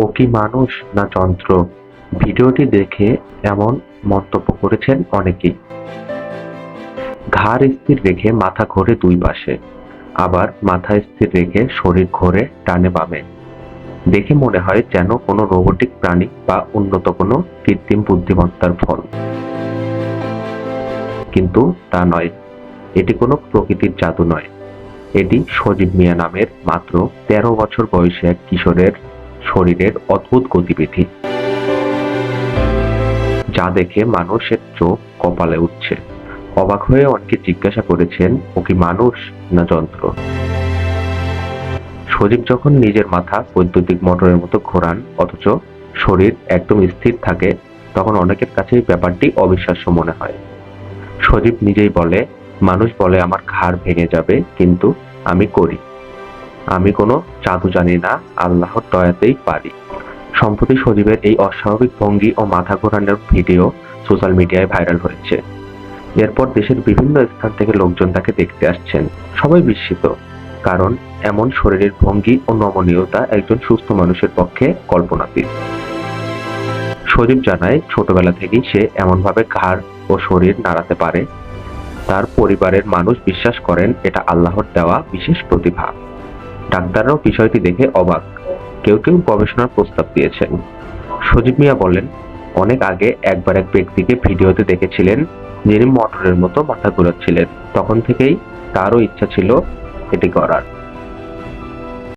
ও কি মানুষ না যন্ত্র? ভিডিওটি দেখে এমন মন্তব্য করেছেন অনেকেই। ঘাড় স্থির রেখে মাথা ঘোরে দুই পাশে, আবার মাথা স্থির রেখে শরীর ঘোরে ডানে বামে। দেখে মনে হয় যেন কোনো রোবটিক প্রাণী বা উন্নত কোনো কৃত্রিম বুদ্ধিমত্তার ফল। কিন্তু তা নয়, এটি কোনো প্রকৃতির জাদু নয়। এটি সজীব মিয়া নামের মাত্র ১৩ বছর বয়সী এক কিশোরের শরীরের অদ্ভুত গতিবিধি, যা দেখে মানুষের চোখ কপালে উঠছে। অবাক হয়ে অনেকে জিজ্ঞাসা করেছেন, ও কি মানুষ না যন্ত্র? সজীব যখন নিজের মাথা বৈদ্যুতিক মোটরের মতো ঘোরান অথচ শরীর একদম স্থির থাকে, তখন অনেকের কাছে ব্যাপারটি অবিশ্বাস্য মনে হয়। সজীব নিজেই বলে, মানুষ বলে আমার ঘাড় ভেঙে যাবে, কিন্তু আমি করি। আমি কোনো জাদু জানি না, আল্লাহর দয়াতেই পারি। সম্প্রতি সজীবের এই অস্বাভাবিক ভঙ্গি ও মাথা ঘোরানোর ভিডিও সোশ্যাল মিডিয়ায় ভাইরাল হয়েছে। এরপর দেশের বিভিন্ন স্থান থেকে লোকজন তাকে দেখতে আসছেন। সবাই বিস্মিত, কারণ এমন শরীরের ভঙ্গি ও নমনীয়তা একজন সুস্থ মানুষের পক্ষে কল্পনাতীত। সজীব জানায়, ছোটবেলা থেকেই সে এমনভাবে ঘাড় ও শরীর নাড়াতে পারে। তার পরিবারের মানুষ বিশ্বাস করেন এটা আল্লাহর দেওয়া বিশেষ প্রতিভা। ডাক্তাররাও বিষয়টি দেখে অবাক, কেউ কেউ গবেষণার প্রস্তাব দিয়েছেন। সজীব মিয়া বলেন, অনেক আগে একবার এক ব্যক্তিকে ভিডিওতে দেখেছিলেন যিনি মোটরের মতো মাথা ঘোরাচ্ছিলেন। তখন থেকেই তারও ইচ্ছা ছিল এটি করার।